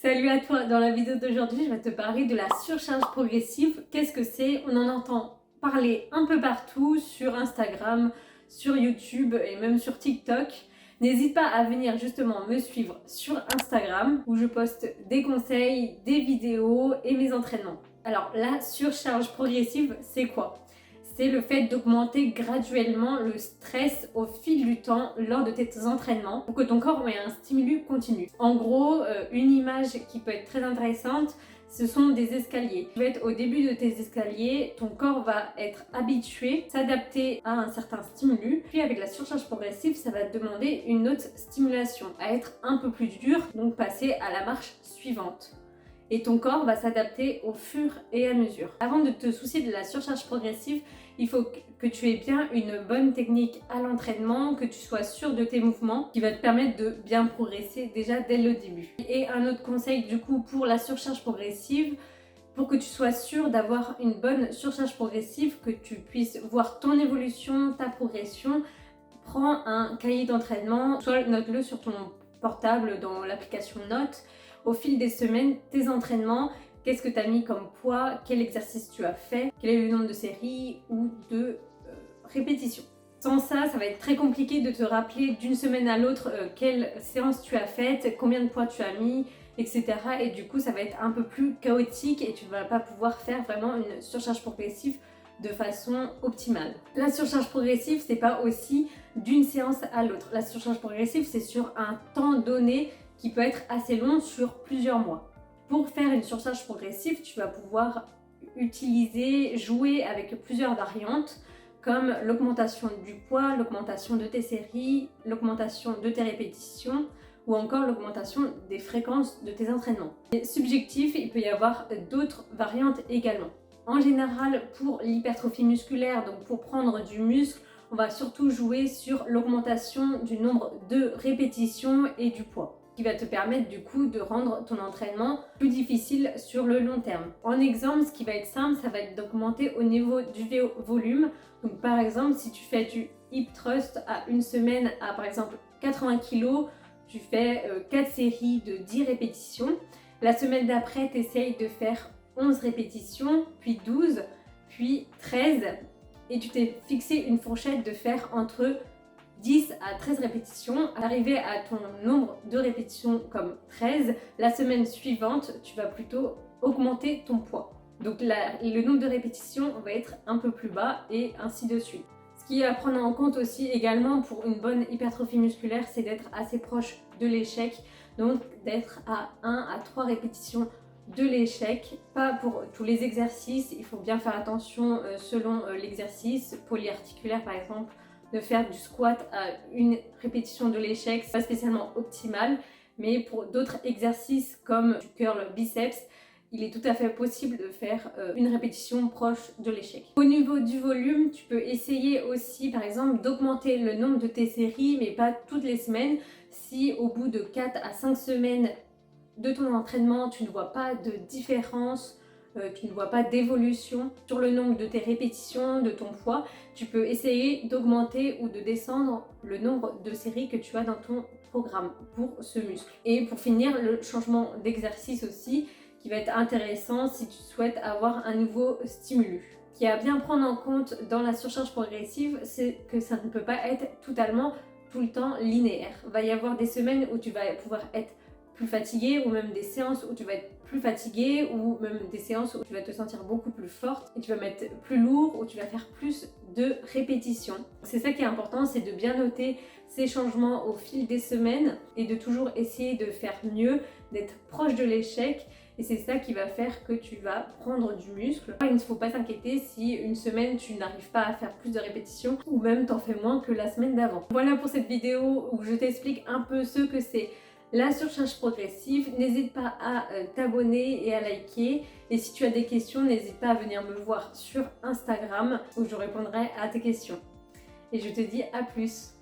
Salut à toi, dans la vidéo d'aujourd'hui je vais te parler de la surcharge progressive. Qu'est-ce que c'est? On en entend parler un peu partout sur Instagram, sur YouTube et même sur TikTok. N'hésite pas à venir justement me suivre sur Instagram où je poste des conseils, des vidéos et mes entraînements. Alors la surcharge progressive, c'est quoi? C'est le fait d'augmenter graduellement le stress au fil du temps lors de tes entraînements pour que ton corps ait un stimulus continu. En gros, une image qui peut être très intéressante, ce sont des escaliers. Tu vas être au début de tes escaliers, ton corps va être habitué, s'adapter à un certain stimulus. Puis avec la surcharge progressive, ça va te demander une autre stimulation, à être un peu plus dur, donc passer à la marche suivante. Et ton corps va s'adapter au fur et à mesure. Avant de te soucier de la surcharge progressive, il faut que tu aies bien une bonne technique à l'entraînement, que tu sois sûr de tes mouvements, qui va te permettre de bien progresser déjà dès le début. Et un autre conseil du coup pour la surcharge progressive, pour que tu sois sûr d'avoir une bonne surcharge progressive, que tu puisses voir ton évolution, ta progression, prends un cahier d'entraînement, soit note-le sur ton portable dans l'application Notes. Au fil des semaines, tes entraînements, qu'est-ce que tu as mis comme poids, quel exercice tu as fait, quel est le nombre de séries ou de répétitions. Sans ça, ça va être très compliqué de te rappeler d'une semaine à l'autre quelle séance tu as faite, combien de poids tu as mis, etc. Et du coup, ça va être un peu plus chaotique et tu ne vas pas pouvoir faire vraiment une surcharge progressive de façon optimale. La surcharge progressive, c'est pas aussi d'une séance à l'autre. La surcharge progressive, c'est sur un temps donné qui peut être assez long sur plusieurs mois. Pour faire une surcharge progressive, tu vas pouvoir jouer avec plusieurs variantes comme l'augmentation du poids, l'augmentation de tes séries, l'augmentation de tes répétitions ou encore l'augmentation des fréquences de tes entraînements. Et subjectif, il peut y avoir d'autres variantes également. En général, pour l'hypertrophie musculaire, donc pour prendre du muscle, on va surtout jouer sur l'augmentation du nombre de répétitions et du poids, qui va te permettre du coup de rendre ton entraînement plus difficile sur le long terme. En exemple, ce qui va être simple, ça va être d'augmenter au niveau du volume. Donc par exemple, si tu fais du hip thrust à une semaine à par exemple 80 kg, tu fais 4 séries de 10 répétitions. La semaine d'après, tu essayes de faire 11 répétitions, puis 12, puis 13. Et tu t'es fixé une fourchette de faire entre 10 à 13 répétitions. Arrivé à ton nombre de répétitions comme 13, la semaine suivante, tu vas plutôt augmenter ton poids. Donc le nombre de répétitions va être un peu plus bas et ainsi de suite. Ce qui est à prendre en compte aussi également pour une bonne hypertrophie musculaire, c'est d'être assez proche de l'échec, donc d'être à 1 à 3 répétitions de l'échec, pas pour tous les exercices, il faut bien faire attention selon l'exercice. Polyarticulaire par exemple, de faire du squat à une répétition de l'échec, c'est pas spécialement optimal, mais pour d'autres exercices comme du curl biceps, il est tout à fait possible de faire une répétition proche de l'échec. Au niveau du volume, tu peux essayer aussi par exemple d'augmenter le nombre de tes séries, mais pas toutes les semaines. Si au bout de 4 à 5 semaines de ton entraînement, tu ne vois pas de différence, tu ne vois pas d'évolution sur le nombre de tes répétitions, de ton poids, tu peux essayer d'augmenter ou de descendre le nombre de séries que tu as dans ton programme pour ce muscle. Et pour finir, le changement d'exercice aussi, qui va être intéressant si tu souhaites avoir un nouveau stimulus. Ce qui est à bien prendre en compte dans la surcharge progressive, c'est que ça ne peut pas être totalement tout le temps linéaire. Il va y avoir des semaines où tu vas pouvoir être plus fatigué, ou même des séances où tu vas être plus fatigué, ou même des séances où tu vas te sentir beaucoup plus forte et tu vas mettre plus lourd, ou tu vas faire plus de répétitions. C'est ça qui est important, c'est de bien noter ces changements au fil des semaines et de toujours essayer de faire mieux, d'être proche de l'échec. Et c'est ça qui va faire que tu vas prendre du muscle. Il ne faut pas s'inquiéter si une semaine tu n'arrives pas à faire plus de répétitions ou même t'en fais moins que la semaine d'avant. Voilà pour cette vidéo où je t'explique un peu ce que c'est la surcharge progressive. N'hésite pas à t'abonner et à liker. Et si tu as des questions, n'hésite pas à venir me voir sur Instagram où je répondrai à tes questions. Et je te dis à plus.